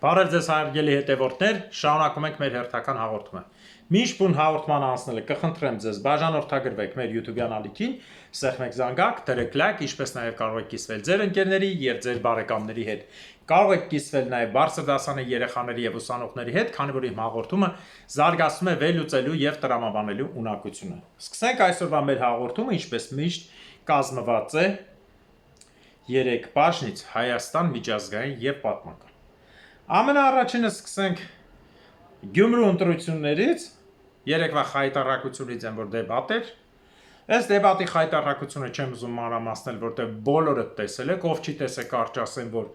Բարև ձեզ հարգելի հետևորդներ, շարունակում ենք մեր հերթական հաղորդումը։ Մինչ բուն հաղորդման անցնելը կխնդրեմ ձեզ բաժանորդագրվեք մեր YouTube-յան ալիքին, սեղմեք զանգակ, դրեք լայք, ինչպես նաև կարող եք կիսվել ձեր ընկերների եւ ձեր բարեկամների հետ։ Կարող եք կիսվել նաև բարձր դասանի երեխաների եւ ուսանողների հետ, քանի որ իմ հաղորդումը զարգացնում է վերլուծելու եւ տրամաբանելու ունակությունը։ Սկսենք այսօրվա մեր հաղորդումը, ինչպես միշտ կազմված է 3 բաժնից՝ Հայաստան, միջազգային եւ պատմական։ Ամենաառաջինը սկսենք Գյումրու ընտրություններից, երեկվա խայտառակությունից եմ, որ դեբատ էր։ Այս դեբատի խայտառակությունը չեմ ուզում մանրամասնել, որտեղ բոլորը տեսել եք, ով չի տեսել կարճ ասեմ, որ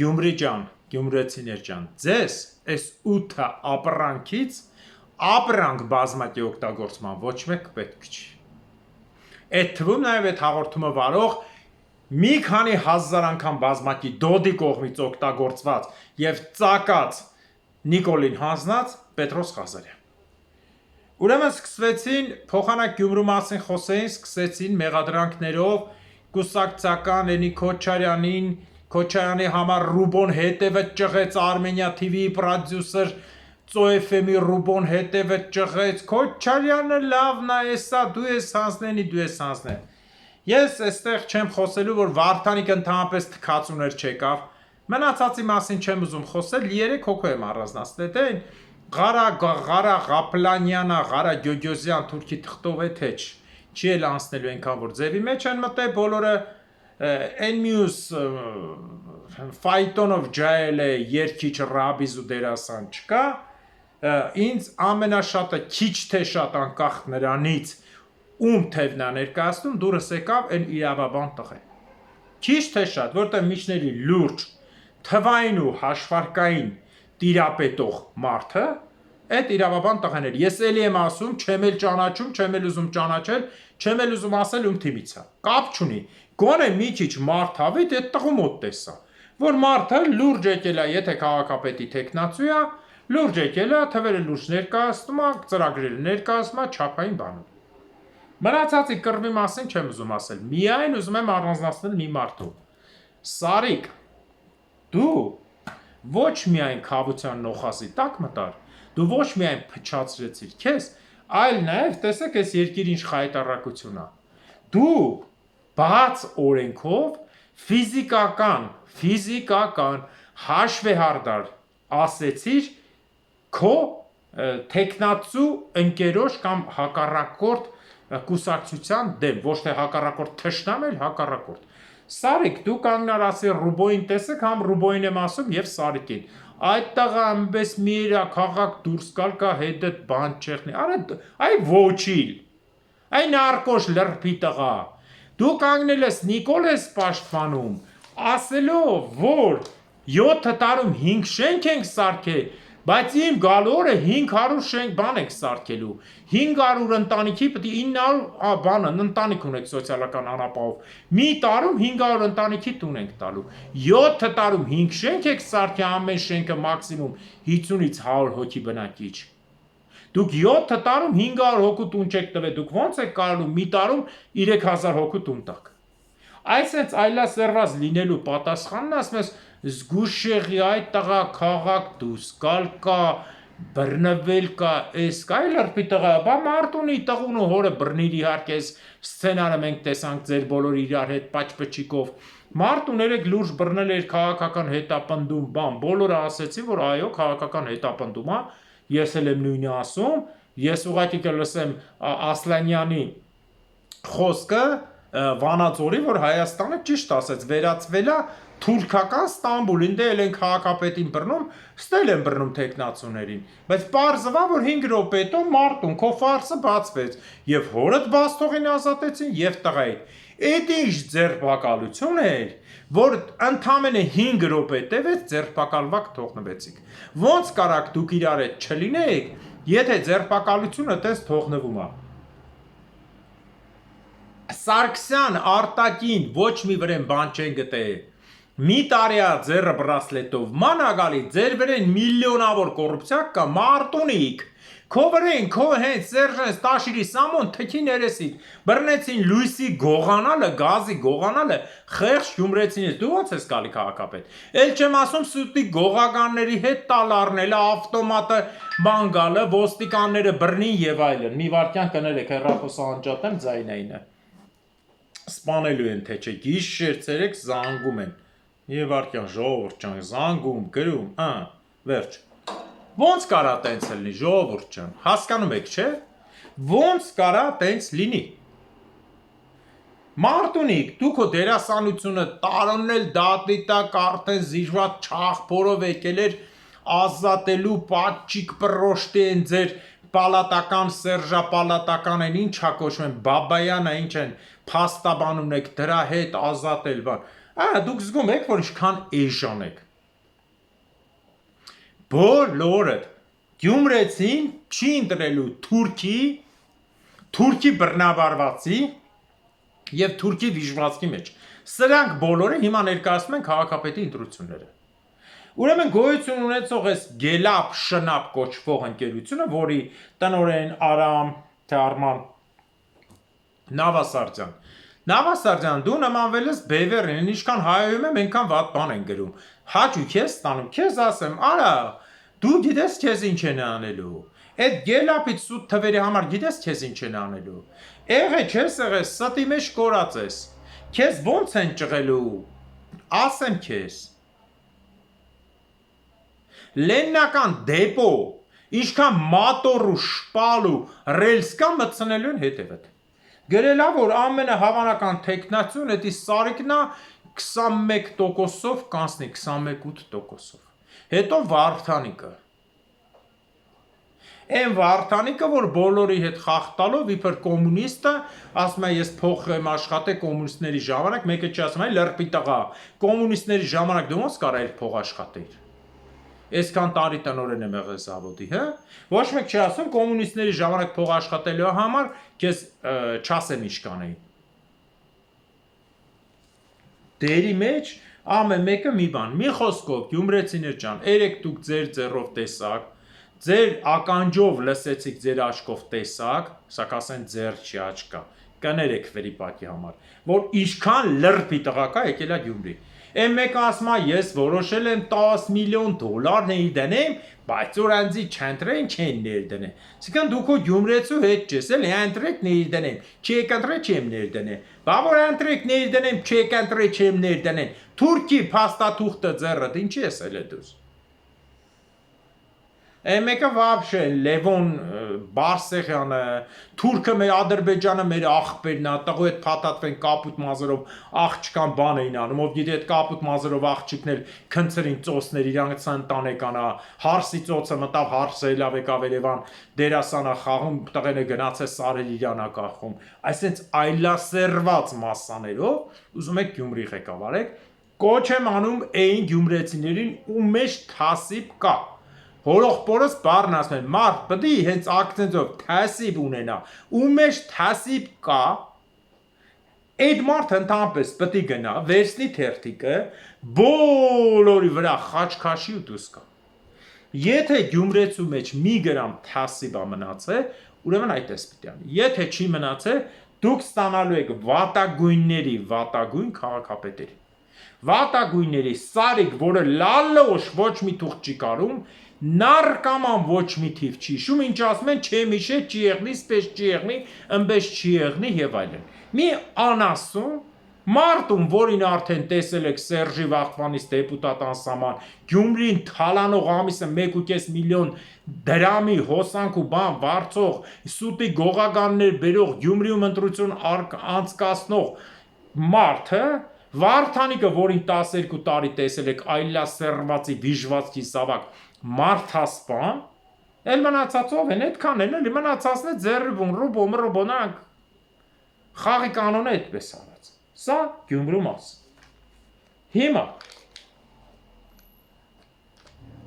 Գյումրի ջան, գյումրեցիներ ջան, ձեզ այս 8 ապրանքից ապրանք բազմակի օգտագործման ոչ մեկ պետք չի։ Այդ թվում նաև այդ հաղորդումը վարող մի քանի հազար անգամ բազմակի Դոդի կողմից օգտագործված եւ ծակած Նիկոլին հանձնած Պետրոս Ղազարյան։ Ուրեմն սկսվեցին փոխանակ Գյումրու մասին խոսեին, սկսեցին մեղադրանքներով կուսակցական Էնի Քոչարյանի համար Ռուբոն հետևը ճղեց Armenia TV-ի պրոդյուսեր Ծոեֆեմի Ռուբոն հետևը ճղեց Քոչարյանը լավն է, էսա դու ես հանձնեն։ Ես այստեղ չեմ խոսելու, որ Վարդանիկը ընդհանրապես թքածուներ չեկավ։ Մնացածի մասին չեմ ուզում խոսել, 3 հոգու եմ առանձնացնել, թե Ղարա Ղապլանյանը, Ղարա Գյոգյոզյան թուրքի թղթով է թե չի էլ անցնելու այնքան որ ձևի մեջ են մտել, բոլորը N-News Ֆայտոնով ջայել է երկիչ Ռաբիզ ու դերասան չկա, ինձ ամենաշատը քիչ թե շատ անկախ նրանից ում թևն է ներկայացնում դուրս եկավ այն իրավաբան տղեն։ Քիչ թե շատ, որտեղ միջների լուրջ, թվային ու հաշվարկային տիրապետող մարդը այդ իրավաբան տղեն էր։ Ես էլի եմ ասում, չեմ էլ ճանաչում, չեմ էլ ուզում ճանաչել, չեմ էլ ուզում ասել ում թիմից է։ Կապ չունի։ Գոնե մի քիչ մարդավիճ այդ տղու մոտ տեսա, որ մարդը լուրջ եկել է, եթե քաղաքապետի տեխնացու է, լուրջ եկել է, թվերը լուրջ ներկայացնում է, ծրագրերը ներկայացնում է, չափային բանում։ Մնացածի կռվի մասին չեմ ուզում ասել, միայն ուզում եմ առանձնացնել մի մարդու։ Սարիկ, դու ոչ միայն քավության նոխասի տակ մտար, դու ոչ միայն փչացրեցիր քեզ, այլ նաև տեսեք այս երկիր ինչ խայտառակություն է։ Դու բաց օրենքով ֆիզիկական հաշվեհարդար ասեցիր քո տեխնացու ընկերոջ կամ հակառակորդ կուսակցության դեմ, ոչ թե հակառակորդ թշնամ, այլ հակառակորդ։ Սարիկ, դու կանգնար ասի Ռուբոին տեսեք, համ Ռուբոին եմ ասում եւ Սարիկին։ Այդ տղա ամբես մի իրա քաղաք դուրս գալ կա հետդ բան չեղնի։ Արա այ ոչիլ։ Այ նարկոշ լրփի տղա։ Դու կանգնել ես Նիկոլ ես պաշտպանում, ասելով, որ 7 տարում 5 շենք ենք սարքել, բայց իմ գալու օրը 500 շենք բան եք սարքելու, 500 ընտանիքի պետք է 900 բանը ընտանիք ունեք սոցիալական անապահով, մի տարում 500 ընտանիքի տուն ենք տալու, 7 տարում 5 շենք եք սարքել, ամեն շենքը մաքսիմում 50-ից 100 հոգի բնակիչ։ Դուք 7 տարում 500 հոգու տուն չեք տվել, դուք ո՞նց եք կարելու մի տարում 3000 հոգու տուն տաք։ Այսպես այլասերված լինելու պատասխանն ասում ես զգուշեղի այդ տղա քաղաք դուս գալ կա, բռնվել կա, էս կա այլ արփի տղա, բա Մարտունի տղուն ու հորը բռնիր իհարկե այս սցենարը մենք տեսանք ձեր բոլոր իրար հետ պաճպճիկով։ Մարտուն երեք լուրջ բռնել էր քաղաքական հետապնդում, բան, բոլորը ասեցին, որ այո, քաղաքական հետապնդում է, ես էլ եմ նույնը ասում, ես ուղղակի կլսեմ Ասլանյանի խոսքը Վանաձորի, որ Հայաստանը ճիշտ ասեց, վերածվել է թուրքական Ստամբուլ, ինձ էլ են քաղաքապետին բռնում, ստել են բռնում տեխնացուներին, բայց պարզվա, որ 5 րոպե հետո Մարտուն քո ֆարսը բացվեց, եւ հորդ բաստողին ազատեցին եւ տղային։ Էդ ինչ ձերբակալություն էր, որ ընդամենը 5 րոպե տևեց ձերբակալվակ թողնվեցիք։ Ոնց կարաք դուք իրար հետ չլինեիք, եթե ձերբակալությունը տես թողնվում է։ Սարգսյան արտակին ոչ մի վրեն բան չեն գտել։ Մի տարիա ձերը բրասլետով մանագալի ձեր վրեն միլիոնավոր կոռուպցիա կա Մարտունիկ Քովրեն, քո հենց Սերժեն Ստաշիրի Սամոն թքի ներեսին բռնեցին Լուիսի գողանալը, գազի գողանալը, խեղճ գյումրեցին դու ո՞նց ես գալի քաղաքապետ։ Էլ չեմ ասում սուտի գողականների հետ տալ առնելը, ավտոմատը բան գալը, ոստիկանները բռնին եւ այլն։ Մի վարքյան կներեք հեռախոսը անջատեմ ձայնայինը։ Սպանելու են թե չէ, գիշեր ցերեկ զանգում են։ Մի վարքյան ժողովուրդ ջան, զանգում, գրում, վերջ։ Ոնց կարա տենց լինի, ժողովուրդ ջան, հասկանում եք, չէ՞։ Ոնց կարա տենց լինի։ Մարտունիկ, դու քո դերասանությունը տարօրինել դատիտակ արդեն զիջված չաղբորով եկել էր ազատելու պատճիկ պրոշտի են ձեր պալատական, սերժապալատական են, ինչ հակոշում են, բաբայանա, ինչ են, փաստաբանում եք, դրա հետ ազատել, բան։ Դուք զգում եք, որ ինչքան էժան եք։ Բոլորդ գյումրեցին չի ընտրելու թուրքի բռնաբարվածի և թուրքի վիժվածքի մեջ։ Սրանք բոլորը հիմա ներկայացնում են քաղաքապետի ընտրությունները։ Ուրեմն գոյություն ունեցող այս Գելապ Շնապ կոչվող ընկերությունը, որի տնօրեն Արամ Նավասարդյան։ Նավասարդյան, դու նմանվել ես Բևերին, ինչքան հայոյում եմ, այնքան վատ բան են գրում։ Հաճույք ես ստանում, քեզ ասեմ, արա, դու գիտես քեզ ինչ են անելու։ Այդ Գելապից սուտ թվերի համար գիտես քեզ ինչ են անելու։ Չես եղես, ստի մեջ կորած ես։ Քեզ ոնց են ճղելու։ Ասեմ քեզ։ Լեննական դեպո, ինչքան մատոր ու շպալ ու ռելս կա մտցնելու են հետևդ։ Գրելա, որ ամենահավանական թեկնածուն էդի սարիկնա 21%-ով կանցնի 21-8%-ով։ Հետո Վարդանիկը։ Այն Վարդանիկը, որ բոլորի հետ խախտալով իբր կոմունիստը, ասում է ես փող եմ աշխատել կոմունիստների ժամանակ, մեկը չի ասում, լրպի տղա, կոմունիստների ժամանակ դու ոնց կարա փող աշխատեիր։ Այսքան տարի տնօրեն եմ եղել զավոդի, հա։ Ոչ մեկ չի ասում կոմունիստների ժամանակ փող աշխատելու համար քեզ չասեմ ինչ կանեի։ Դերի մեջ ամեն մեկը մի բան, մի խոսքով, գյումրեցիներ ջան, երեք դուք ձեր ձեռով տեսաք, ձեր ականջով լսեցիք, ձեր աչքով տեսաք, սա կասեն ձեռ չի աչքա, կներեք վրիպակի համար, որ ինչքան լրպի տղա կա եկել է Գյումրի։ Այն մեկը ասում է ես որոշել եմ 10 միլիոն դոլար ներդնեմ, բայց որ անձի չընտրեն չեն ներդնեն։ Այսինքն դու քո գյումրեցու հետ չես, էլի ընտրեք ներդնեմ, չեք ընտրե չեմ ներդնեմ։ Բա որ ընտրեք ներդնեմ, չեք ընտրե չեմ ներդնեմ։ Թուրքի փաստաթուղթը ձեռդ ինչի ես ելել դուս։ Մեկը վաբշե Լևոն Բարսեղյանը, թուրքը մեր Ադրբեջանը մեր աղբերն է, տղու հետ փաթաթվեն կապույտ մազերով աղջկան բան էին անում, ով գիտի այդ կապույտ մազերով աղջիկն էլ քնցրին ծոցներ, իրանց ընտանեկանա, հարսի ծոցը մտավ, հարսը ելավ եկավ Երևան, դերասանա խաղում, տղենը գնացել Սարել Իրանա կախում, այսինքն այլասերված մասաներով, ուզում եք Գյումրի ղեկավարեք, կոչ եմ անում այն գյումրեցիներին ու մեջ թասիբ կա։ Հորողպորս բառն ասում են, մարդ պտի հենց ակցենտով թասիբ ունենա, ու մեջ թասիբ կա, այդ մարդը ընդհանրապես պտի գնա, վերցնի թերթիկը, բոլորի վրա խաչքաշի ու դուս կա։ Եթե գյումրեցու մեջ մի գրամ թասիբ է մնացել, ուրեմն այդպես պիտի անի։ Եթե չի մնացել, դուք ստանալու եք վատագույնների վատագույն քաղաքապետերի։ Վատագույնների սարիկ, որը լալոշ ոչ մի թուղթ չի կարում, նարկաման ոչ մի թիվ չի շում, ինչ ասում են, չեմ իշե, չի եղնի, սպես չի եղնի, ըմպես չի եղնի և այլն։ Մի անասուն, մարդում, որին արդեն տեսել եք Սերժի Վախվանից դեպուտատ անսահման, Գյումրին թալանող ամիսը 1.5 միլիոն դրամի հոսանք ու բան վարձող, սուտի գողականներ բերող, Գյումրիում ընտրություն անցկացնող մարդը, Վարդանիկը, որին 12 տարի տեսել եք այլասերվածի վիժվածքի զավակ, մարդասպան, էլ մնացածով են, այդքան են, էլի մնացածն է ձեռիվում, ռուբոմրանք, խաղի կանոնը այդպես արած, սա Գյումրու մաս։ Հիմա,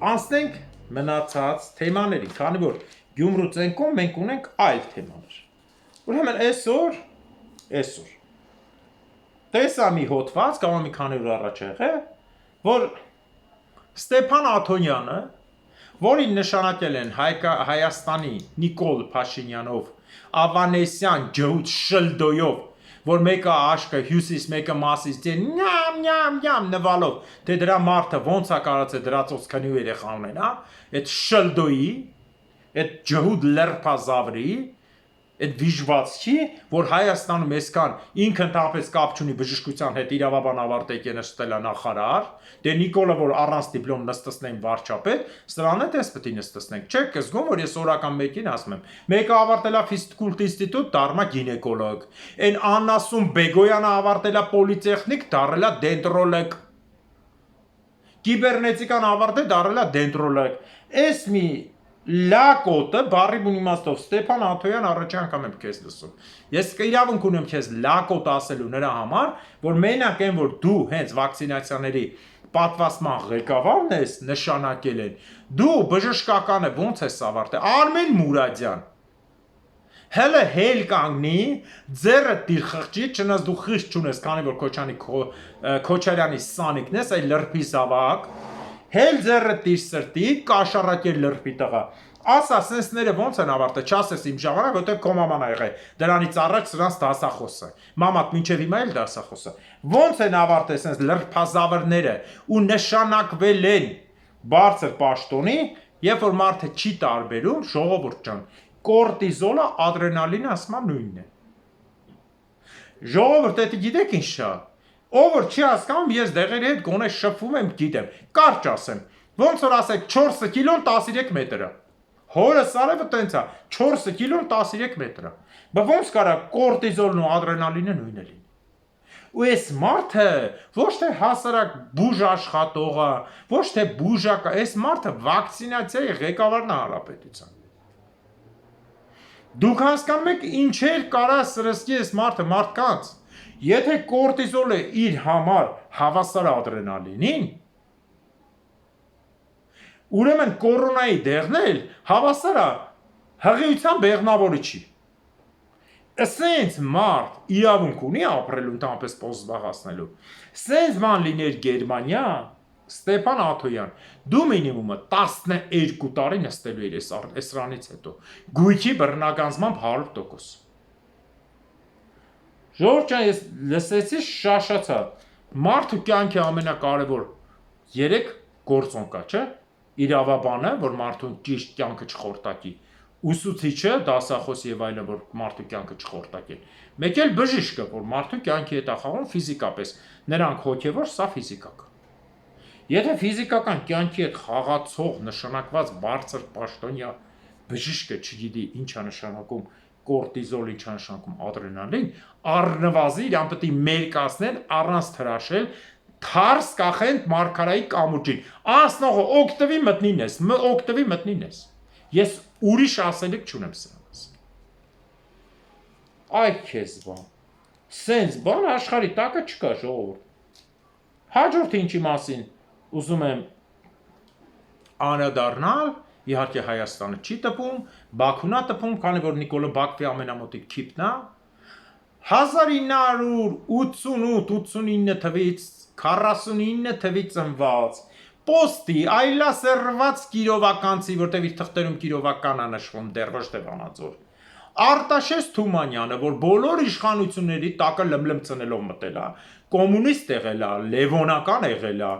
անցնենք մնացած թեմաների, քանի որ Գյումրու ծենքում մենք ունենք այլ թեմաներ։ Ուրեմն այսօր, տեսա մի հոդված, կամ մի քանի օր առաջ եղել, որ Ստեփան Աթոնյանը, որին նշանակել են Հայաստանի Նիկոլ Փաշինյանով, Ավանեսյան ջհուդ շլդոյով, որ մեկը աշկը հյուսիս, մեկը մասից նյամ նվալով, թե դրա մարդը ոնց է կարած է դրա ծոց քնի ու երեխա ունենա, այդ շլդոյի, այդ ջհուդ լերփազավրի, այդ վիժվածքի, որ Հայաստանում այսքան ինքը ընդհանրապես կապ չունի բժշկության հետ, իրավաբան ավարտել նստել է նախարար, դե Նիկոլը, որ առանց դիպլոմ նստեցնեն վարչապետ, սրան է դες պետք է նստեցնենք։ Չեք զգում, որ ես օրական մեկին ասում եմ, մեկը ավարտել է ֆիզկուլտ ինստիտուտ, դառնա գինեկոլոգ, այն Աննասուն Բեգոյանը ավարտել է պոլիտեխնիկ, դառել է դենտրոլոգ, կիբերնետիկան ավարտել, դառել է դենտրոլոգ, այս մի լակոտը բարի բուն իմաստով Ստեփան Աթոյան առաջի անգամ եմ քեզ լսում։ Ես իրավունք ունեմ քեզ լակոտ ասելու նրա համար, որ մենակ այն որ դու հենց վակցինացիաների պատվաստման ղեկավարն ես նշանակել են, դու բժշկականը ոնց ես ավարտել, Արմեն Մուրադյան։ Հələ հել կանգնի, ձեռը դիր խղճի, չնայած դու խիղճ չունես, քանի որ Քոչարյանի սանիկն ես, այ լրբի զավակ, հել ձեռը դիր սրտի, կաշառակեր լրբի տղա։ Ասա, սենսները ոնց են ավարտել, չասես իմ ժամանակ, որտեղ քո մաման ա եղել, դրանից առաջ սրանց դասախոսը, մամատ մինչև հիմա էլ դասախոսը, ոնց են ավարտել սենս լրբազավրները ու նշանակվել են բարձր պաշտոնի, երբ որ մարդը չի տարբերում, ժողովուրդ ջան, կորտիզոլը, ադրենալինը ասма նույնն է։ Ժողովուրդ, դա գիտեք ինչ է։ Ով որ չի հասկանում, ես դեղերի հետ գոնե շփվում եմ, գիտեմ։ Կարճ ասեմ, ոնց որ ասեք 4 կիլոն 13 մետր է։ Հորս արևը տենց է, 4 կիլոն 13 մետր է։ Բայց ոնց կարա կորտիզոլն ու ադրենալինը նույնը լինի։ Ու այս մարդը ոչ թե հասարակ բուժ աշխատողը, ոչ թե բուժակա, այս մարդը վակցինացիայի ղեկավարն է հանրապետության։ Դուք հասկանում եք ինչեր կարա սրսկի այս մարդը մարդկանց։ Եթե կորտիզոլը իր համար հավասար ադրենալինին, ուրեմն կորոնայի դեղնել հավասար է հղիության բեղնավորիչի։ Սենց մարդ իրավունք ունի ապրելու ընդհանրապես պոս զբաղացնելու։ Սենց բան լիներ Գերմանիա, Ստեփան Աթոյան, դու մինիմումը 12 տարի նստելու էր սրանից հետո։ Գույքի բռնագանձմամբ 100%։ Ժողովուրդ ջան, ես լսեցի շաշացա։ Մարդու կյանքի ամենակարևոր 3 գործոն կա, չէ՞։ Իրավաբանը, որ մարդուն ճիշտ կյանքը չխորտակի, ուսուցիչը, դասախոս եւ այլն, որ մարդու կյանքը չխորտակեն։ Մեկ էլ բժիշկը, որ մարդու կյանքի հետ ախաղում ֆիզիկապես, նրանք հոգեվոր, սա ֆիզիկա կա։ Եթե ֆիզիկական կյանքի հետ խաղացող նշանակված բարձր պաշտոնյա բժիշկը չգիտի ինչ է նշանակում կորտիզոլ, ինչ է նշանակում ադրենալին, առնվազն իրան պետք է մերկացնել առանց թրաշել, թարս կախեն մարգարայի կամուրջին։ Անցնողը օգտվի մտնին ես։ Ես ուրիշ ասելիք չունեմ սրանց։ Այ քեզ բան։ Սենց բան աշխարհի տակը չկա ժողովուրդ։ Հաջորդը ինչի մասին ուզում եմ անդրադառնալ, իհարկե Հայաստանը չի տպում, Բաքուն է տպում, քանի որ Նիկոլը Բաքվի ամենամոտիկ քիփն է։ 1988-89 թվից 49 թվից ծնված պոստի այլասերված կիրովականցի, որտեղ իր թղթերում կիրովական է նշվում, դեռ ոչ թե Վանաձոր։ Արտաշես Թումանյանը, որ բոլոր իշխանությունների տակը լմլմ ծնելով մտել է, կոմունիստ եղել է, լևոնական եղել է,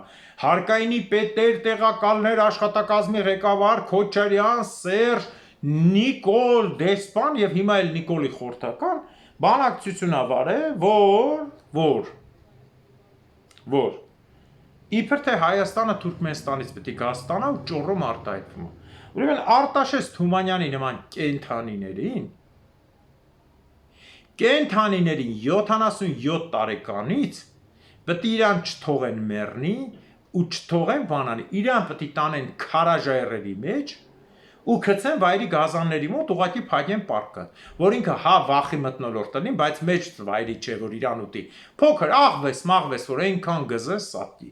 հարկայինի պետեր, տեղակալներ, աշխատակազմի ղեկավար Քոչարյան, Սերժ, Նիկոլ, դեսպան եւ հիմա էլ Նիկոլի խորհրդական բանակցություն ավարել, որ իբր թե Հայաստանը Թուրքմենստանից պետք է Գազստանա ու ճոռում արտահայտվում։ Ուրեմն Արտաշես Թումանյանի նման կենթանիներին 77 տարեկանից պետք է իրան չթողեն մեռնի ու չթողեն բանանի, իրան պետք է տանեն քարաժայռերի մեջ ու գցեն վայրի գազանների մոտ ուղղակի փակեն պարկը, որ ինքը հա վախի մտնոլորտ տնի, բայց մեջ վայրի չէ, որ իրան ուտի։ Փոքր աղվես, մաղվես, որ այնքան գզես սատկի։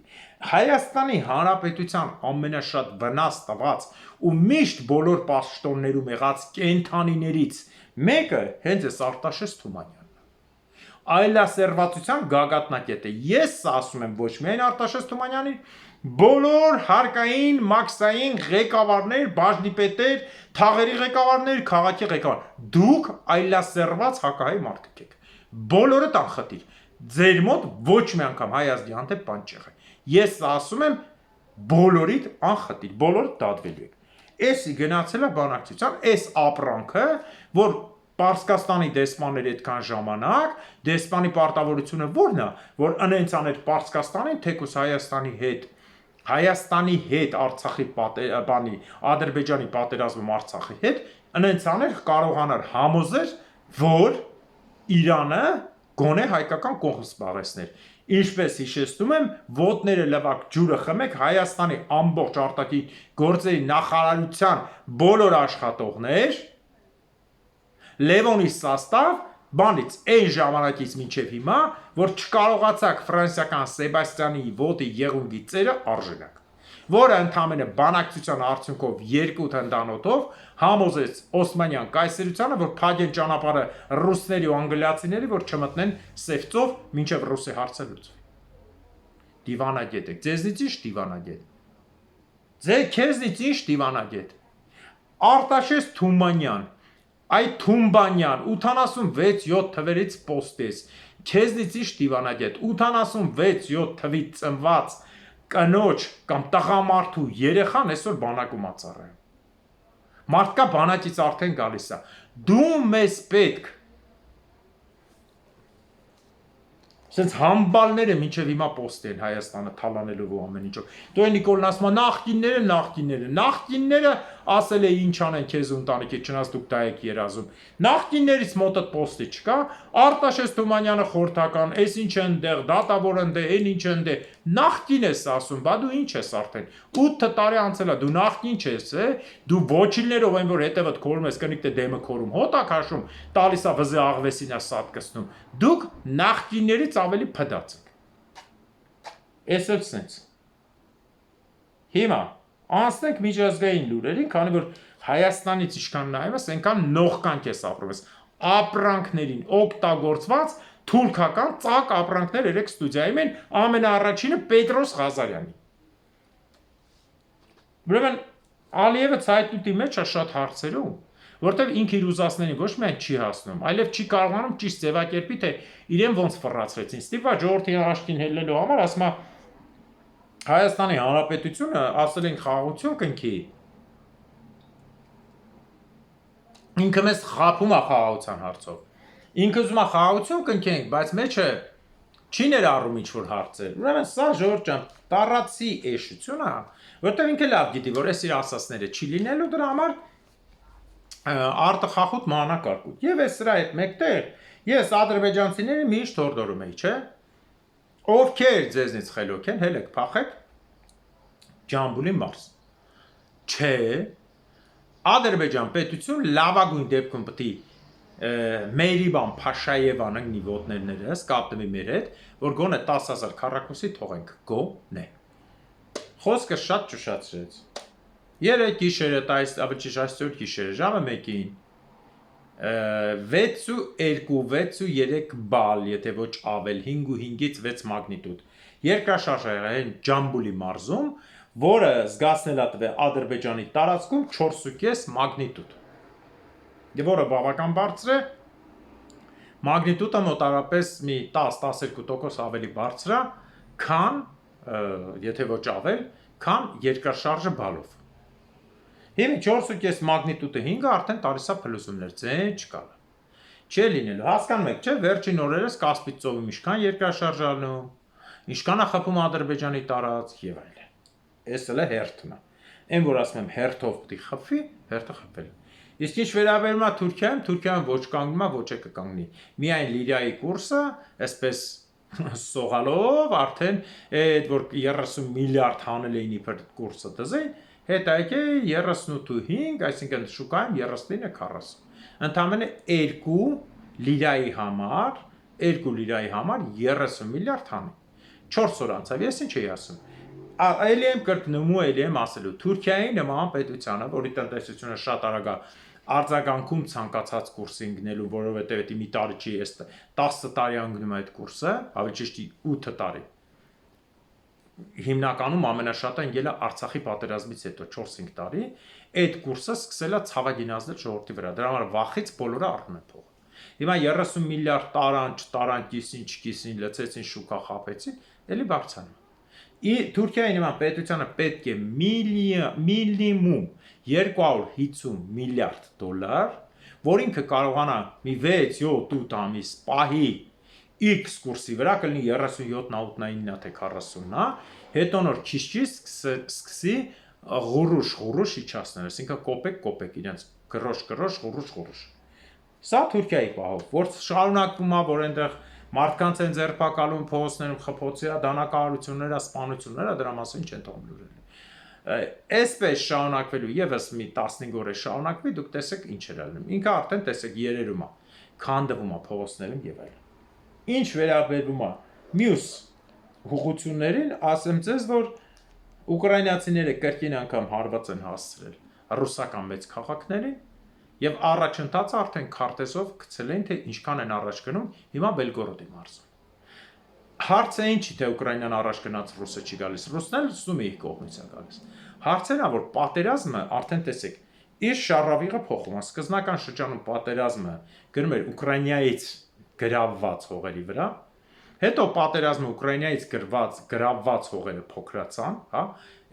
Հայաստանի Հանրապետության ամենաշատ վնաս տված ու միշտ բոլոր պաշտոններում եղած կենթանիներից մեկը հենց էս Արտաշես Թումանյանն է։ Այլասերվածության գագաթնակետը։ Ես ասում եմ ոչ միայն Արտաշես Թումանյանին, բոլոր հարկային, մաքսային ղեկավարներ, բաժնիպետեր, թաղերի ղեկավարներ, քաղաքի ղեկավար։ Դուք այլասերված հակահայ մարդիկ եք։ Բոլորը տանխտիր։ Ձեր մոտ ոչ մի անգամ հայ ազգի հանդեպ բան չեղե։ Ես ասում եմ բոլորիդ անխտիր, բոլորը դատվելու եք։ Էսի գնացել է բանակցության, այս ապրանքը, որ Պարսկաստանի դեսպանների այդքան ժամանակ, դեսպանի պարտավորությունը ո՞րն է, որ ընենց աներ Պարսկաստանին, թեկուզ Հայաստանի հետ Արցախի բանի, Ադրբեջանի պատերազմում Արցախի հետ, ընենց աներ կարողանար համոզեր, որ Իրանը գոնե հայկական կողմ զբաղեցներ։ Ինչպես հիշեցնում եմ, ոտները լվակ ջուրը խմեք Հայաստանի ամբողջ արտաքին գործերի նախարարության բոլոր աշխատողներ, Լևոնի սաստավ, բանից այն ժամանակից մինչև հիմա, որ չկարողացաք ֆրանսիական Սեբաստիանի ոտի եղունգի ծերը արժանակ, որը ընդամենը բանակցության արդյունքով երկու թնդանոթով համոզեց Օսմանյան կայսրությանը, որ փակեն ճանապարհը ռուսների ու անգլիացիների, որ չմտնեն Սևծով մինչև ռուսի հարցը լուծվի։ Դիվանագետ եք, ձեզնից ի՞նչ դիվանագետ։ Քեզնից ի՞նչ դիվանագետ։ Արտաշես Թումանյան, այդ Թումբանյան 86-7 թվերից պոստես, քեզնից ի՞նչ դիվանագետ, 86-7 թվից ծնված կնոջ կամ տղամարդու երեխան այսօր բանակում ածառայում։ Մարդկա բանակից արդեն գալիս է։ Դու մեզ պետք Սենց համբալները մինչև հիմա պոստի են Հայաստանը թալանելով ու ամեն ինչով։ Դու այն Նիկոլն ասում նախկինները ասել է ինչ անեն քեզ ու ընտանիքիդ, չնայած դուք դա եք երազում։ Նախկիններից մոտդ պոստի չկա, Արտաշես Թումանյանը խորհրդական, այս ինչ ընդեղ, դատավոր ընդեղ, այն ինչ ընդեղ։ Նախկին ես ասում, բա դու ինչ ես արդեն։ 8 տարի անցել է, դու նախկին չես, դու ոչիլներով այն որ հետևդ քորում ես, կնիկ դե դեմը քորում, հոտ ա քաշում, տալիս է վզե աղվեսին է սատկացնում։ Դուք նախկիններից ավելի փդած եք։ Էս էլ սենց։ Հիմա անցնենք միջազգային լուրերին, քանի որ Հայաստանից ինչքան նայում ես, այնքան նողկանք ես ապրում ես։ Ապրանքներին օգտագործված թուրքական ծակ ապրանքներ երեք ստուդիայում են, ամենաառաջինը Պետրոս Ղազարյանի։ Ուրեմն Ալիևը ցայտուտի մեջ է շատ հարցերում, որտեղ ինքը իր ուզածներին ոչ միայն չի հասնում, այլև չի կարողանում ճիշտ ձևակերպի, թե իրեն ոնց ֆռացրեցին։ Ստիպա ժողովրդի աշկին հելնելու համար ասում է Հայաստանի Հանրապետությունը ասել են խաղաղություն կնքի։ Ինքը մեզ խափում է խաղաղության հարցով։ Ինքը ուզում է խաղաղություն կնքենք, բայց մեջը չի ներառում ինչ-որ հարցեր։ Ուրեմն սա ժողովուրդ ջան, տառացի էշություն է, որտեղ ինքը լավ գիտի, որ այս իր ասածները չի լինելու, դրա համար արտխախուտ մանրակարգուտ։ Եվ այս սրա հետ մեկտեղ ես ադրբեջանցիների միշտ հորդորում եի, չէ՞։ Ովքեր ձեզնից խելոք են, հելեք փախեք Ջամբուլի մարզ։ Չէ, Ադրբեջան պետություն լավագույն դեպքում պետք է Մերիբան Փաշաևան ընկնի ոտներներս, կապտվի մեր հետ, որ գոնե 10,000 քառակուսի թողենք գոնե։ Խոսքը շատ ճուշացրեց։ Երեք գիշերը, այսօր գիշերը, ժամը 1-ին 6.2, 6.3 բալ, եթե ոչ ավել, 5.5-ից 6 մագնիտուդ։ Երկրաշարժ է եղել Ջամբուլի մարզում, որը զգացնել է տվել Ադրբեջանի տարածքում 4.5 մագնիտուդ։ Որը բավական բարձր է, մագնիտուդը մոտարապես մի 10-12% ավելի բարձր է, քան, եթե ոչ ավել, քան երկրաշարժը բալով։ Հիմա 4.5 մագնիտուդը 5-ը արդեն տալիս է փլուզումներ, ձեն չկա։ Չի լինելու, հասկանում եք, չէ՞, վերջին օրերս Կասպից ծովում ինչքան երկրաշարժ անում, ինչքան է խփում Ադրբեջանի տարածք եւ այլն։ Էս էլ է հերթն է։ Այն որ ասում եմ հերթով պետք է խփվի, հերթը խփել։ Իսկ ինչ վերաբերում է Թուրքիայում ոչ կանգնում է, ոչ է կկանգնի։ Միայն լիրայի կուրսը, այսպես սողալով արդեն այդ որ 30 միլիարդ հանել էին իբր կուրսը դզեն, հետ եկե 38.5, այսինքն շուկայում 39.40։ Ընդամենը 2 լիրայի համար 30 միլիարդ հանի։ 4 օր անցավ, ես ինչ էի ասում։ Էլի եմ կրկնում ու էլի եմ ասելու Թուրքիայի նման պետությանը, որի տնտեսությունը շատ արագ է արձագանքում ցանկացած կուրսի ընկնելու, որովհետև դա մի տարի չի, 10 տարի անգնում է այդ կուրսը, ավելի ճիշտ 8 տարի։ հիմնականում ամենաշատը ընկել է Արցախի պատերազմից հետո 4-5 տարի, այդ կուրսը սկսել է ցավագին ազդել ժողովրդի վրա։ Դրա համար վախից բոլորը առնում են փող։ Հիմա 30 միլիարդ տարան, չտարան, կիսին, չկիսին, լցեցին շուկա խապեցին, էլի բարձրանում։ Թուրքիայի նման պետությանը պետք է մինիմում 250 միլիարդ դոլար, որ ինքը կարողանա մի 6-7-8 ամիս պահի X կուրսի վրա կլինի 37-9-9 թե 40-նա, հետո նոր քիչ-քիչ սկսի ղուրուշ իջացնել, այսինքն կոպեկ իրենց գրոշ, ղուրուշ։ Սա Թուրքիայի պահով, որ շարունակվում է, որ այնտեղ մարդկանց են ձերբակալում, փողոցներում խփոցի է, դանակահարությունները, սպանությունները, դրա մասին չեն թողնում լուրել։ Այսպես շարունակվելու եւս մի 15 օր է շարունակվի, դուք տեսեք ինչ էր ալնում։ Ինքը արդեն տեսեք երերում է, քանդվում է փողոցներում եւ այլն։ Ինչ վերաբերվում է մյուս հուղություններին, ասեմ ձեզ, որ ուկրաինացիները կրկին անգամ հարված են հասցրել ռուսական մեծ քաղաքներին եւ առաջընթացը արդեն քարտեզով գցել են, թե ինչքան են առաջ գնում հիմա Բելգորոդի մարզում։ Հարցը ինչի թե Ուկրաինան առաջ գնաց ռուսը չի գալիս, ռուսն էլ Սումիի կողմից է գալիս։ Հարցն է, որ պատերազմը արդեն տեսեք, իր շարավիղը փոխում է։ Սկզբնական շրջանում պատերազմը գնում էր Ուկրաինայից գրավված հողերի վրա, հետո պատերազմը Ուկրաինայից գրավված հողերը փոքրացան, հա,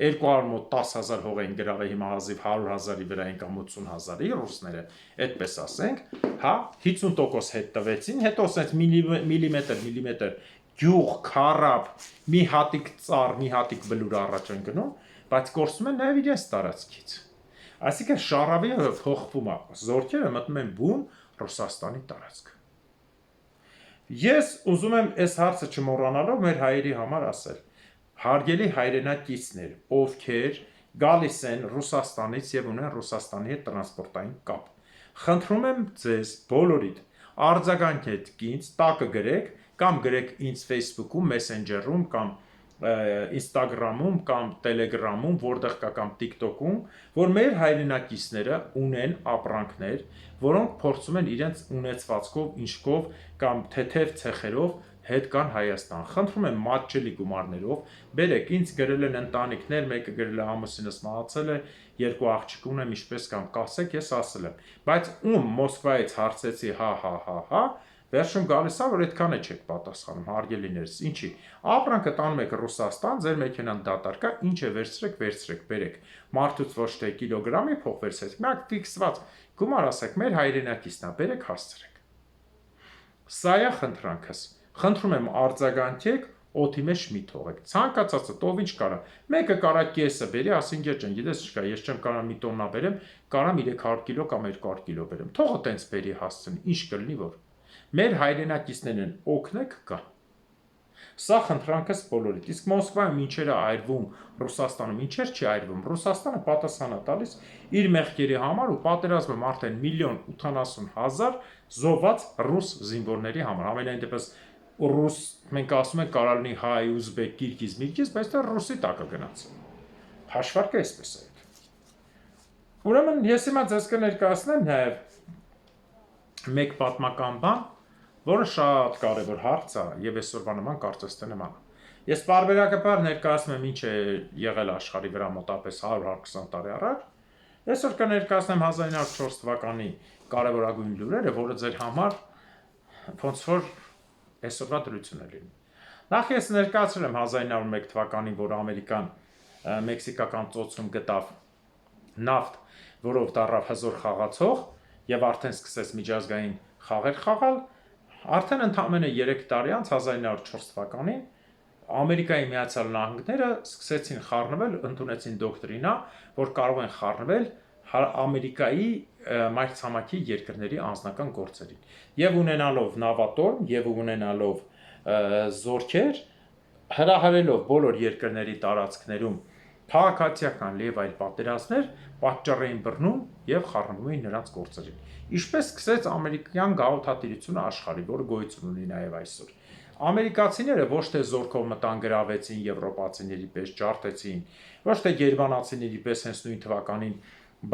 210,000 հող էին գրավել, հիմա հազիվ 100,000-ի վրա են կամ 80,000-ի ռուսները, այդպես ասենք, հա, 50% հետ տվեցին, հետո ասենց միլիմետր գյուղ, քարապ, մի հատիկ ծառ, մի հատիկ բլուր առաջ են գնում, բայց կորսում են նաև իրենց տարածքից։ Այսինքն շարավիղը փոխվում է, զորքերը մտնում են բուն Ռուսաստանի տարածք։ Ես ուզում եմ այս հարցը չմոռանալով մեր հայերի համար ասել, հարգելի հայրենակիցներ, ովքեր գալիս են Ռուսաստանից եւ ունեն Ռուսաստանի հետ տրանսպորտային կապ։ Խնդրում եմ ձեզ բոլորիդ արձագանքեք ինձ, տակը գրեք կամ գրեք ինձ Facebook-ում, Messenger-ում կամ Instagram-ում կամ Telegram-ում, որտեղ կա կամ TikTok-ում, որ մեր հայրենակիցները ունեն ապրանքներ, որոնք փորձում են իրենց ունեցվածքով, ինչքով կամ թեթև ցեխերով հետ կան Հայաստան։ Խնդրում եմ մատչելի գումարներով, բերեք, ինձ գրել են ընտանիքներ, մեկը գրել է ամուսինս մահացել է, երկու աղջիկ ունեմ, ինչպես կամ կասեք, ես ասել եմ։ Բայց ում Մոսկվայից հարցեցի, հա, վերջում գալիս է, որ այդքան է չեք պատասխանում, հարգելիներս, ինչի։ Ապրանքը տանում եք Ռուսաստան, ձեր մեքենան դատարկա, ինչ է վերցրեք, բերեք։ Մարդուց ոչ թե կիլոգրամի փող վերցրեք, միակ ֆիքսված գումար ասեք, մեր հայրենակիցն է, բերեք հասցրեք։ Սա է խնդրանքս։ Խնդրում եմ արձագանքեք, օդի մեջ մի թողեք։ Ցանկացածը ով ինչ կարա։ Մեկը կարա կեսը բերի, ասին ջան, գիտես չկա, ես չեմ կարող մի տոննա բերեմ, կարամ 300 կիլո կամ 200 կիլո բերեմ։ Թողը տենց բերի հասցնի, ինչ կլինի որ։ Մեր հայրենակիցներն օգնեք կա։ Սա խնդրանքս բոլորիդ։ Իսկ Մոսկվայում ինչեր է այրվում, Ռուսաստանում ինչեր չի այրվում։ Ռուսաստանը պատասխան է տալիս իր մեղքերի համար ու պատերազմում արդեն 1,80,000 զոհված ռուս զինվորների համար։ Ամենայն դեպս ռուս, մենք ասում ենք կարա լինի հայ, ուզբեկ, կիրգիզ, բայց դա ռուսի տակը գնաց։ Հաշվարկը այսպես է։ Ուրեմն ես հիմա ձեզ կներկայացնեմ նաև մեկ պատմական բան, որը շատ կարևոր հարց է եւ այսօրվա նման կարծես թե նման։ Ես բարբերակաբար ներկայացնում եմ ինչ է եղել աշխարհի վրա մոտապես 100-120 տարի առաջ։ Այսօր կներկայացնեմ 1904 թվականի կարևորագույն լուրերը, որը ձեր համար ոնց որ այսօրվա դրություն է լինում։ Նախ ես ներկայացրել եմ 1901 թվականին, որ Ամերիկան մեքսիկական ծոցում գտավ նավթ, որով դառավ հզոր խաղացող եւ արդեն սկսեց միջազգային խաղեր խաղալ, արդեն ընդամենը 3 տարի անց 1904 թվականին Ամերիկայի Միացյալ Նահանգները սկսեցին խառնվել, ընդունեցին դոկտրինա, որ կարող են խառնվել Ամերիկայի մայրցամաքի երկրների անձնական գործերին եւ ունենալով նավատորմ եւ ունենալով զորքեր հրահրելով բոլոր երկրների տարածքներում քաղաքացիական եւ այլ պատերազմներ պատճառ էին բռնում եւ խառնվում էին նրանց գործերին։ Ինչպես սկսեց ամերիկյան գաղութատիրությունը աշխարհի, որը գոյություն ունի նաեւ այսօր։ Ամերիկացիները ոչ թե զորքով մտան գրավեցին եվրոպացիների պես ջարդեցին, ոչ թե գերմանացիների պես հենց նույն թվականին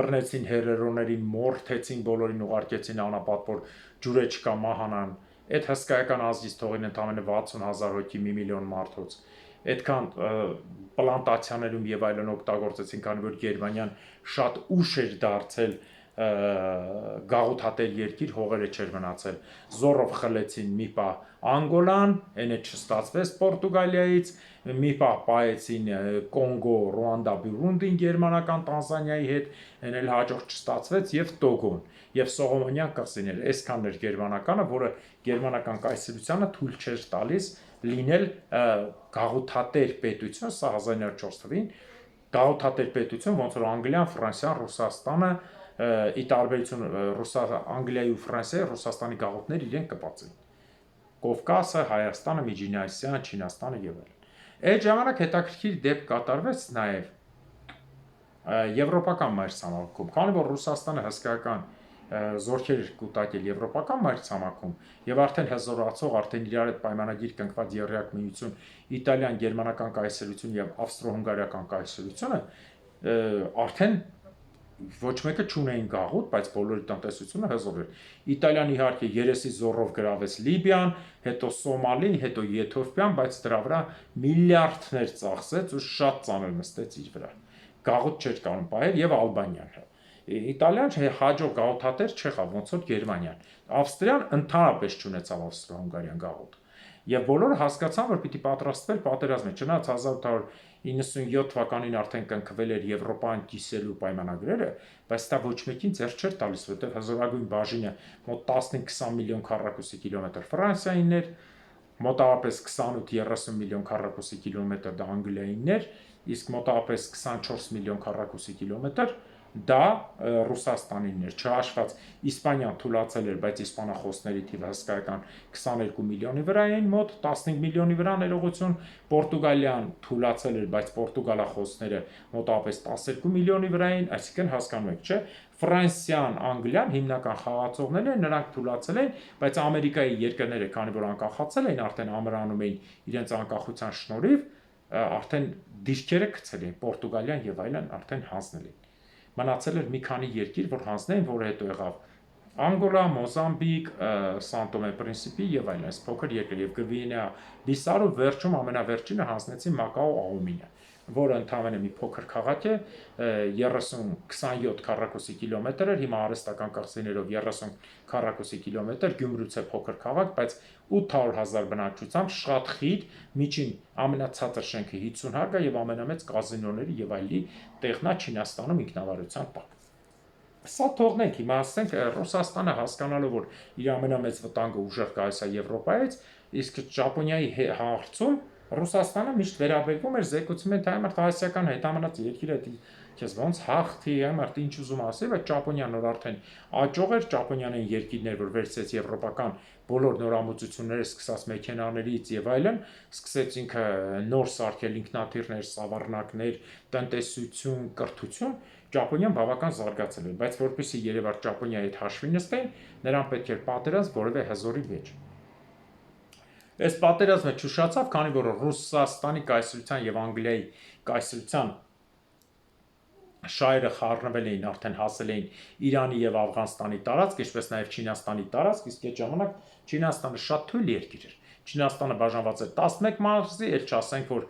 բռնեցին հերերոներին, մորթեցին բոլորին, ուղարկեցին անապատ, որ ջուրը չկա մահանան։ Այդ հսկայական ազգից թողին ընդամենը 60,000 հոգի 1 միլիոն մարդուց։ այդքան պլանտացիաներում եւ այլն օգտագործեցին, քանի որ Գերմանիան շատ ուշ էր դարձել գաղութատեր երկիր, հողերը չէր մնացել, զորով խլեցին մի պահ Անգոլան, այնը չստացվեց Պորտուգալիայից, մի պահ պահեցին Կոնգո, Ռուանդա, Բուրունդին գերմանական Տանզանիայի հետ, այն էլ հաջող չստացվեց եւ Տոգոն եւ Սողոմոնյան կղզիներ, այսքանն էր գերմանականը, որը գերմանական կայսրությանը թույլ չէր տալիս լինել գաղութատեր պետություն, սա 1904 թվին գաղութատեր պետություն, ոնց որ Անգլիան, Ֆրանսիան, Ռուսաստանը ի տարբերություն Անգլիայի ու Ֆրանսիայի Ռուսաստանի գաղութներ իրեն կպածեն։ Կովկասը, Հայաստանը, Միջին Ասիան, Չինաստանը եւ այլն։ Այդ ժամանակ հետաքրքիր դեպք կատարվեց նաեւ եվրոպական մայրցամաքում, քանի որ Ռուսաստանը հսկայական զորքեր կուտակել եվրոպական մայրցամաքում եւ արդեն հզորացող, արդեն իրար հետ պայմանագիր կնքված Եռյակ միություն, Իտալիան, գերմանական կայսրություն եւ ավստրո-հունգարիական կայսրությունը արդեն ոչ մեկը չունեին գաղութ, բայց բոլորի տնտեսությունը հզոր էր։ Իտալիան իհարկե երեսի զորով գրավեց Լիբիան, հետո Սոմալին, հետո Եթովպիան, բայց դրա վրա միլիարդներ ծախսեց ու շատ ծանր նստեց իր վրա։ Գաղութ չէր կարող պահել եւ Ալբանիան։ Իտալիան հաջող գաղութատեր չեղավ, ոնց որ Գերմանիան։ Ավստրիան ընդհանրապես չունեցավ ավստրո-հունգարիան գաղութ։ Եվ բոլորը հասկացան, որ պիտի պատրաստվել պատերազմի, չնայած 1897 թվականին արդեն կնքվել էր Եվրոպան կիսելու պայմանագրերը, բայց դա ոչ մեկին ձեռք չէր տալիս, որտեղ հզորագույն բաժինը մոտ 15-20 միլիոն քառակուսի կիլոմետր Ֆրանսիայինն էր, մոտավորապես 28-30 միլիոն քառակուսի կիլոմետր դա Անգլիայինն էր, իսկ մոտավորապես 24 միլիոն քառակուսի կիլոմետր դա Ռուսաստանինն էր, չհաշված Իսպանիան թուլացել էր, բայց իսպանախոսների թիվը հսկայական 22 միլիոնի վրա էին, մոտ 15 միլիոնի վրա ներողություն, Պորտուգալիան թուլացել էր, բայց պորտուգալախոսները մոտավորապես 12 միլիոնի վրա էին, այսինքն հասկանում եք, չէ՞, Ֆրանսիան, Անգլիան հիմնական խաղացողներն են, նրանք թուլացել են, բայց Ամերիկայի երկրները, քանի որ անկախացել էին, արդեն ամրանում էին իրենց անկախության շնորհիվ, արդեն դիրքերը գցել էին, Պորտուգալիան եւ այլն արդեն հանձնել էին։ Մնացել էր մի քանի երկիր, որ հանձնեն, որը հետո եղավ Անգոլա, Մոզամբիկ, Սանտոմե Պրինսիպի եւ այլն, այս փոքր երկրներ եւ Գվինեա Բիսարու վերջում ամենավերջինը հանձնեցին Մակաո Աումինը, որը ընդամենը մի փոքր քաղաք է, 27 քառակուսի կիլոմետր էր, հիմա արհեստական կղզիներով 30 քառակուսի կիլոմետր, Գյումրուց է փոքր քաղաք, բայց 800,000 բնակչությամբ, շատ խիտ, միջին ամենացածր շենքը 50 հարկա եւ ամենամեծ կազինոների եւ այլի տեղնա Չինաստանում ինքնավարության տակ։ Սա թողնենք, հիմա ասենք Ռուսաստանը հասկանալով, որ իր ամենամեծ վտանգը ուժեղ գալիս է Եվրոպայից, իսկ Ճապոնիայի հարցում Ռուսաստանը միշտ վերաբերվում էր զեկուցում են, թե այմարտ ասիական հետամնաց երկիրը քեզ ոնց հաղթի, այմարտ ինչ ուզում ասի, բայց Ճապոնիան նոր արդեն աճող էր, Ճապոնիան այն երկիրներ, որ վերցրեց եվրոպական բոլոր նորամուծությունները, սկսած մեքենաներից եւ այլն, սկսեց ինքը նոր սարքել ինքնաթիռներ, սավառնակներ, տնտեսություն, կրթություն, Ճապոնիան բավական զարգացել էր, բայց որպեսզի երևար Ճապոնիայի հետ հաշվի նստեն, նրան պետք էր պատերազմ որևէ հզորի մեջ։ Այս պատերազմը ճուշացավ, քանի որ Ռուսաստանի կայսրության եւ Անգլիայի կայսրության շահերը խառնվել էին, արդեն հասել էին Իրանի եւ Աֆղանստանի տարածք, ինչպես նաեւ Չինաստանի տարածք, իսկ այդ ժամանակ Չինաստանը շատ թույլ երկիր էր։ Չինաստանը բաժանված էր 11 մարզի, էլ չասենք, որ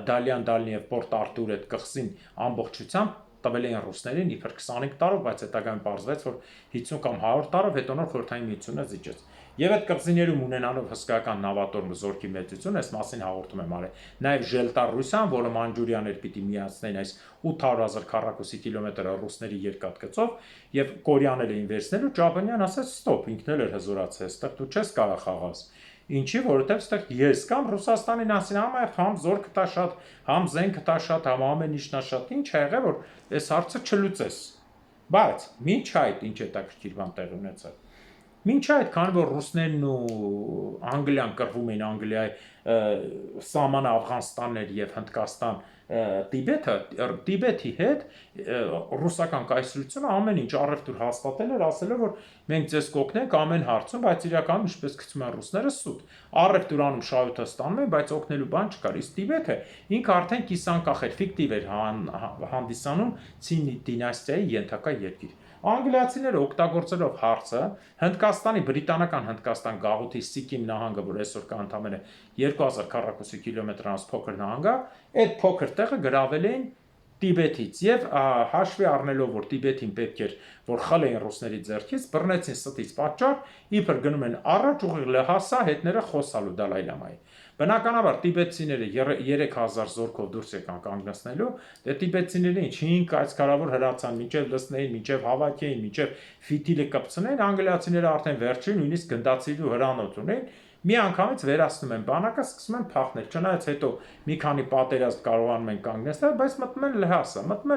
Դալյան եւ Պորտ Արտուր այդ կղզին ամբողջությամբ տվել էին ռուսներին իբր 25 տարով, բայց հետագայում պարզվեց, որ 50 կամ 100 տարով հետո նոր Խորհրդային միությունը զիջեց։ Եվ այդ կղզիներում ունենալով հսկայական նավատորմ զորքի մեծություն, այս մասին հաղորդում եմ արել։ Նաև Ժելտա-Ռուսիան, որը մանջուրյաներ պիտի միացնեն այս 800,000 քառակուսի կիլոմետր ռուսների երկաթգծով, եւ կորեանել էին վերցնելու, Ճապոնիան ասաց՝ «Ստոպ, ինքն էլ էր հզորացել, այստեղ դու չես կարող խաղաս»։ Ինչի, որովհետև այստեղ ես կամ Ռուսաստանին ասին, համ զորքը տա շատ, համ զենքը տա շատ, համ ամեն ինչն շատ, ինչ ա եղել, որ այս հարցը չլուծես։ Բայց մինչ այդ ինչ հետաքրքիր բան տեղի ունեցավ։ Մինչ այդ, քանի որ ռուսներն ու Անգլիան կռվում էին Անգլիայի սահմանը Աֆղանստանն էր եւ Հնդկաստան Տիբեթի հետ ռուսական կայսրությունը ամեն ինչ առևտուր հաստատել էր, ասելով որ մենք ձեզ կօգնենք ամեն հարցում, բայց իրականում ինչպես գցում են ռուսները սուտ։ Առևտուր անում շահութը ստանում են, բայց օգնելու բան չկար։ Իսկ Տիբեթը ինքը արդեն կիսանկախ էր, ֆիկտիվ էր հանդիսանում Ցին դինաստիայի ենթակա երկիր։ Անգլիացիները օգտագործելով հարցը Հնդկաստանի բրիտանական Հնդկաստան գաղութի Սիկիմ նահանգը, որ այսօր կա ընդամենը 2000 քառակուսի կիլոմետրանոց փոքր նահանգ է, այդ փոքր տեղը գրավել էին Տիբեթից եւ հաշվի առնելով որ Տիբեթին պետք էր որ խլեին ռուսների ձեռքից, բռնեցին ստից պատճառ, իբր գնում են առաջ ուղիղ Լհասա հետները խոսալու Դալայ Լամայի։ Բնականաբար տիբետցիները 3000 զորքով դուրս եկան կանգնեցնելու, դե տիբետցիները ինչ 5 կայծքարավոր հրացան, մինչև լցնեին, մինչև հավաքեին, մինչև ֆիտիլը կպցնեին, անգլիացիները արդեն վերջին նույնիսկ գնդացիրու հրանոթ ունեին, մի անգամից վերացնում են բանակը, սկսում են փախնել, չնայած հետո մի քանի պատերազմ կարողանում են կանգնեցնել, բայց մտնում են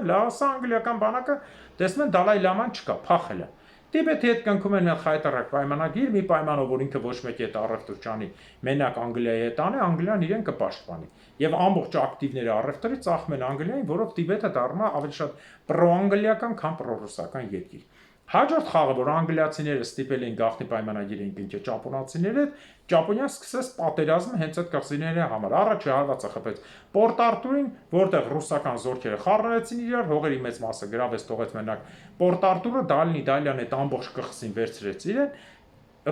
Լհասա, անգլիական բանակը տեսնում են Դալայ Լաման չկա, փախել է։ Տիբեթի հետ կնքում են մի խայտարակ պայմանագիր, մի պայմանով, որ ինքը ոչ մեկի հետ առևտուր չանի, մենակ Անգլիայի հետ անի, Անգլիան իրեն կպաշտպանի։ Եվ ամբողջ ակտիվները առևտրի ծախում են Անգլիային, որով Տիբեթը դառնում է ավելի շատ պրոանգլիական, քան պրոռուսական երկիր։ Հաջորդ խաղը, որ անգլիացիները ստիպել էին գաղտնի պայմանագիր էին կնքել ճապոնացիների հետ, Ճապոնիան սկսեց պատերազմը հենց այդ կղզիների համար։ Առաջի հարվածը խփեց Պորտ Արտուրին, որտեղ ռուսական զորքերը խառնվեցին իրար, հողերի մեծ մասը գրավեց, թողեց մենակ Պորտ Արտուրը, Դալյան այդ ամբողջ կղզին վերցրեց իրեն։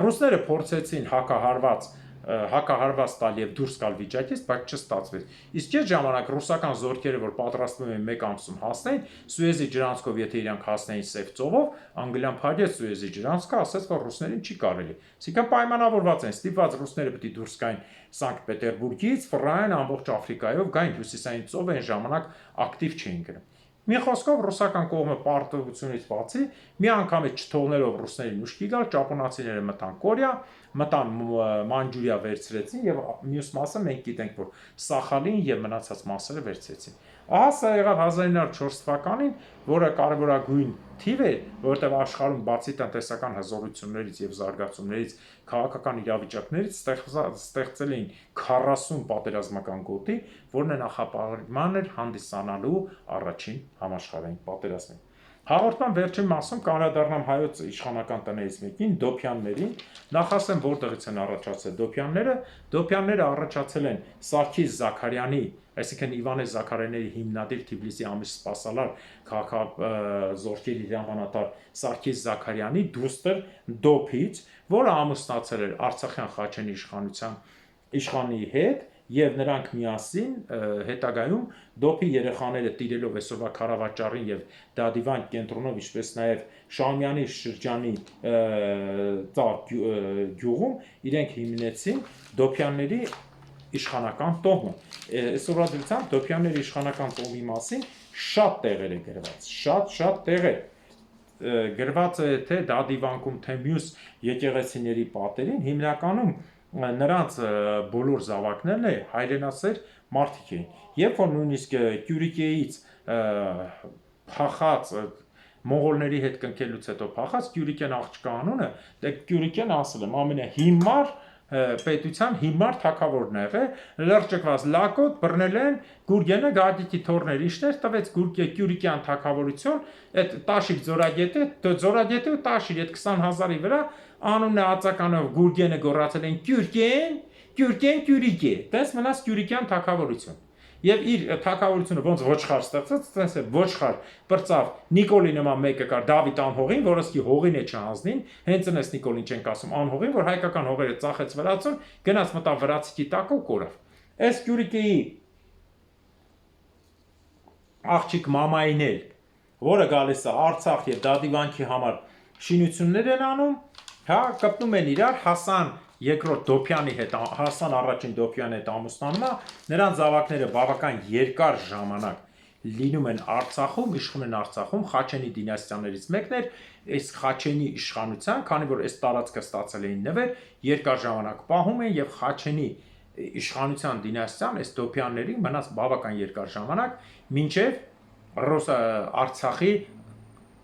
Ռուսները փորձեցին հակահարված տալ եւ դուրս գալ վիճակից, բայց չստացվեց։ Իսկ այդ ժամանակ ռուսական զորքերը, որ պատրաստվում էին մեկ ամսում հասնեին Սուեզի ջրանցքով, եթե իրանք հասնեին Սև ծովով, Անգլիան փակեց Սուեզի ջրանցքը, ասաց, որ ռուսներին չի կարելի։ Այսինքն պայմանավորված են, ստիպված ռուսները պետք է դուրս գային Սանկտ Պետերբուրգից, ֆռայեն ամբողջ Աֆրիկայով գային Հյուսիսային ծով, այն ժամանակ ակտիվ չէին գրում։ Մի խոսքով ռուսական կողմը պարտավորությունից բացի մի անգամից չթողնելով ռուսներին ուշքի գալ, ճապոնացիները մտան Կորեա, մտան Մանջուրիա վերցրեցին եւ մյուս մասը մենք գիտենք որ Սախալին եւ մնացած մասերը վերցրեցին։ Ահա սա եղավ 1904 թվականին, որը կարևորագույն թիվ է, որտեղ աշխարհում բացի տնտեսական հզորություններից եւ զարգացումներից քաղաքական իրավիճակներից ստեղծել էին 40 պատերազմական գոտի, որն է նախապայման էր հանդիսանալու առաջին համաշխարհային պատերազմին։ Հաղորդման վերջին մասում կանրադառնամ հայոց իշխանական տներից մեկին Դոփյաններին, նախ ասեմ որտեղից են առաջացել Դոփյանները։ Դոփյանները առաջացել են Սարգիս Զաքարյանի, այսինքն Իվանես Զաքարյանների հիմնադիր Թիֆլիսի ամիս սպասալար քաղաքազորքերի հրամանատար Սարգիս Զաքարյանի դուստր Դոփից, որը ամուսնացել էր Արցախյան Խաչենի իշխանի հետ եւ նրանք միասին հետագայում Դոփի երեխաները տիրելով այսօրվա Քարավաճառին եւ Դադիվան կենտրոնով, ինչպես նաեւ Շահումյանի շրջանի գյուղում իրենք հիմնեցին Դոփյանների իշխանական տոհմը։ Այսօրվա դրությամբ Դոփյանների իշխանական տոհմի մասին շատ տեղեր է գրված, շատ տեղեր գրված է թե Դադիվանքում, թե մյուս եկեղեցիների պատերին, հիմնականում նրանց բոլոր զավակներն հայրենասեր մարդիկ էին։ Երբ որ նույնիսկ Կյուրիկեից փախած մոնղոլների հետ կնքելուց հետո փախած Կյուրիկեն աղջկա անունը, դե Կյուրիկեն ասել եմ ամենահիմար պետության հիմար թագավորն եղել, լրջկված լակոտ բռնել են Գուրգենը Գագիկի թորներ իշներ տվեց Կյուրիկյան թագավորություն, այդ Տաշիկ ձորագետը ու Տաշիր այդ 20000-ի վրա անունը ածականով Գուրգենը գոռացել են Կյուրիկե, տես մնաց Կյուրիկյան թագավորություն։ Եվ իր թագավորությունը ոնց ոչխար ստեղծեց, տես է ոչխար բրծավ Նիկոլի նման մեկը կար Դավիթ անհողին, որ ըսկի հողին է չհանձնին, հենց այնպես Նիկոլին չենք ասում անհողին, որ հայկական հողերը ծախեց վրացուն, գնաց մտավ վրացիքի տակը ու կորավ։ Այս Կյուրիկեի աղջիկ մամային էլ, որը գալիս է Արցախ եւ Դադիվանքի համար շինություններ են անում, հա, կպնում են իրար Հասան երկրորդ Դոփյանի հետ, Հասան առաջին Դոփյանի հետ ամուսնանում է, նրանց զավակները բավական երկար ժամանակ լինում են Արցախում, իշխում են Արցախում, Խաչենի դինաստիաներից մեկն էր, այս Խաչենի իշխանության, քանի որ այս տարածքը ստացել էին նվեր, երկար ժամանակ պահում են եւ Խաչենի իշխանության դինաստիան այս Դոփյանների մնաց բավական երկար ժամանակ, մինչեւ Արցախի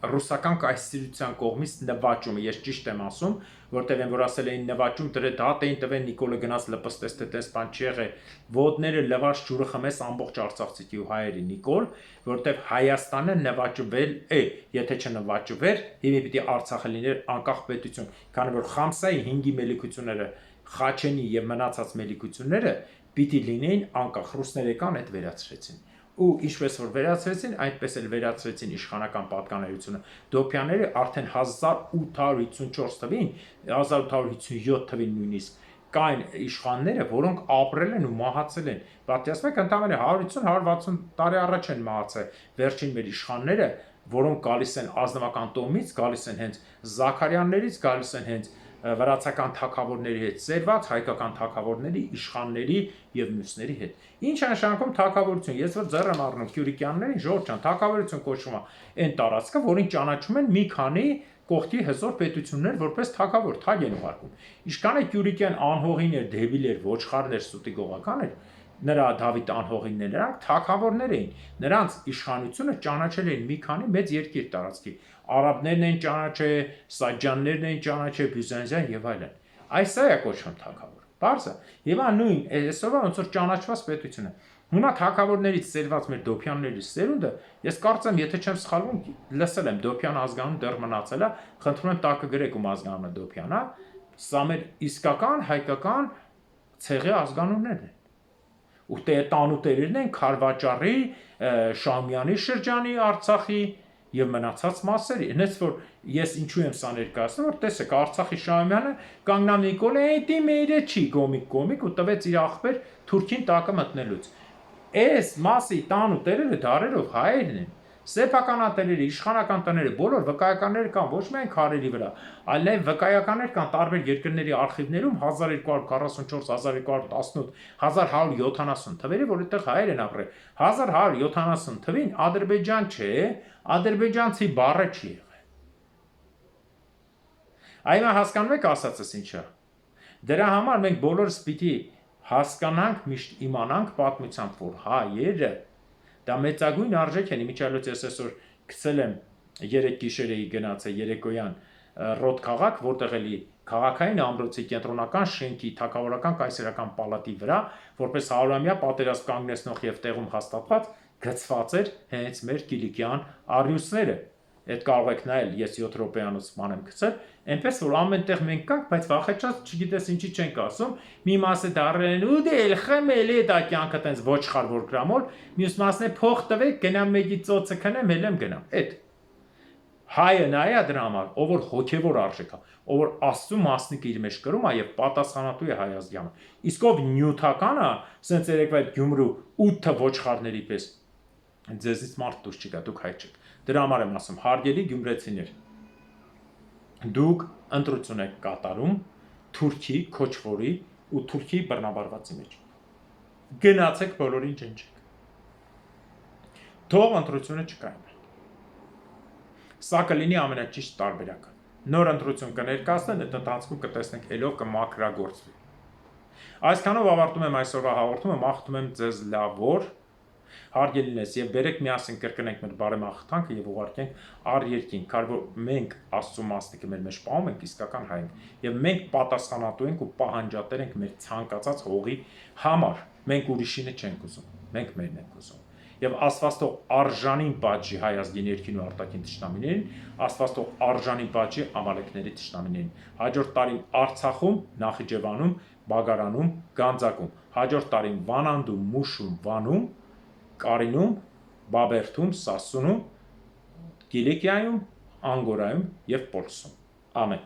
ռուսական կայսրության կողմից նվաճումը, ես ճիշտ եմ ասում, որտեղ են որ ասել էին նվաճում դրել դատ էին տվել Նիկոլը գնաց լպստեց թե տես բան չի եղել ոտները լվաշ ջուրը խմես ամբողջ արցախցիքի ու հայերի Նիկոլ որտեղ Հայաստանը նվաճվել է եթե չնվաճվեր հիմա պիտի Արցախը լիներ անկախ պետություն քանի որ Խամսայի 5-ի մելիքությունները Խաչենի եւ մնացած մելիքությունները պիտի լինեին անկախ ռուսները կան այդ վերացրեցին ու ինչպես որ վերացրեցին, այդպես էլ վերացրեցին իշխանական պատկանելությունը։ Դոփյանները արդեն 1854 թվին, 1857 թվին նույնիսկ կային իշխանները, որոնք ապրել են ու մահացել են։ Պատկերացնում եք, ընդամենը 150-160 տարի առաջ են մահացել վերջին մեր իշխանները, որոնք գալիս են ազնվական տոհմից, գալիս են հենց Զաքարյաններից, գալիս են հենց վրացական թագավորների հետ սերված հայկական թագավորների, իշխանների եւ մյուսների հետ։ Ինչ է նշանակում թագավորություն։ Ես որ ձեռ եմ առնում Քյուրիկյաններին, ժողովուրդ ջան, թագավորություն կոչվում է այն տարածքը, որին ճանաչում են մի քանի կողքի հզոր պետություններ որպես թագավոր, թագ են ուղարկում։ Ինչքան է Քյուրիկյան անհողին էր, դեբիլ էր, ոչխարներ, սուտի գողական էր, նրա Դավիթ անհողիններ, նրանք թագավորներ էին։ Նրանց իշխանությունը ճանաչել էին մի քանի մեծ երկիր տարածքի։ Արաբներն են ճանաչել, սաջյաններն են ճանաչել, բյուզանդյան եւ այլն։ Այս է կոչվում թագավոր։ Բարձր։ Եվ նույն այսօրվա ոնց որ ճանաչված պետությունը։ Հիմա թագավորներից սերված մեր Դոփյանների սերունդը, ես կարծեմ, եթե չեմ սխալվում, լսել եմ Դոփյան ազգանուն դեռ մնացել է, խնդրում եմ տակը գրեք ում ազգանունը Դոփյան է, սա մեր իսկական հայկական ցեղի ազգանուններն են։ Ու տանուտերերն են Խարվաճարի, Շամյանի շրջանի, Արցախի եւ մնացած մասերի։ Հենց որ ես ինչու եմ սա ներկայացնում, որ տեսեք Արցախի Շամյանը կանգնան Նիկոլը, «Էդի մերը չի գոմիկ» ու տվեց իր ախպեր Թուրքին տակը մտնելուց։ Այս մասի տանուտերերը դարերով հայերն են։ Սեփականատերերը, իշխանական տները, բոլոր վկայականները կան ոչ միայն քարերի վրա, այլ նաև վկայականներ կան տարբեր երկրների արխիվներում 1244, 1218, 1170 թվերի, որ այդտեղ հայեր են ապրել։ 1170 թվին Ադրբեջան չէ, ադրբեջանցի բառը չի եղել։ Այո, հասկանում եք ասածս ինչա։ Դրա համար մենք բոլորս պիտի հասկանանք, միշտ իմանանք պատմությամբ, որ հայերը դա մեծագույն արժեք են, իմիջիալոց ես այսօր գցել եմ 3 գիշեր էի գնացել երեկոյան Ռոդ քաղաք, որտեղ էլի քաղաքային ամրոցի կենտրոնական շենքի թագավորական կայսերական պալատի վրա, որպես 100-ամյա պատերազմ կանգնեցնող եւ տեղում հաստատված գծված էր հենց մեր Կիլիկյան առյուծները։ Այդ կարող եք նայել, ես 7 րոպեանոց ման եմ գցել, այնպես որ ամենտեղ մենք կանք, բայց վախեցած չգիտես ինչի չենք ասում, մի մասը դառել են ու դել խմել է դա կյանքը տենց ոչխար որ գրամոլ, մյուս մասն է փող տվեք, գնամ մեկի ծոցը քնեմ, ելեմ գնամ։ Այդ հայը նայա դրա համար, ով որ հոգևոր արժեք է, ով որ Աստծո մասնիկը իր մեջ կրում է եւ պատասխանատու է հայ ազգի համար։ Իսկ ով նյութական է, սենց երեկվա այդ Գյումրու 8 ոչխարների պես ձեզից մարդ դուրս չգա, դուք հայ չեք։ Դրա համար եմ ասում, հարգելի գյումրեցիներ, դուք ընտրություն եք կատարում Թուրքի, Քոչվորի ու Թուրքի բռնաբարվածի մեջ։ Գնացեք բոլորին ջնջեք։ Թող ընտրությունը չկայացնի։ Սա կլինի ամենաճիշտ տարբերակը։ Նոր ընտրություն կներկայացնեն, այդ ընթացքում կտեսնենք ելով կմակրագործվի։ Այսքանով ավարտում եմ այսօրվա հաղորդումը, մաղթում եմ ձեզ լավ օր, հարգելիներս եւ բերեք միասին կրկնենք մեր բարեմաղթանքը եւ ուղարկենք առ երկին, քար որ մենք Աստծո մասնիկը մեր մեջ պահում ենք իսկական հայ ենք եւ մենք պատասխանատու ենք ու պահանջատեր ենք մեր ցանկացած հողի համար։ Մենք ուրիշինը չենք ուզում, մենք մերն ենք ուզում։ Եվ Աստվածով արժանին պատժի հայ ազգի ներքին ու արտաքին թշնամիներին, Աստվածով արժանին պատժի ամալեկների թշնամիներին։ Հաջորդ տարին Արցախում, Նախիջևանում, Բագարանում, Գանձակում, հաջորդ տարին Վանանդում, Մուշում, Վանում, Կարինում, Բաբերթում, Սասունում, Կիլիկիայում, Անգորայում եւ Պոլսում։ Ամեն։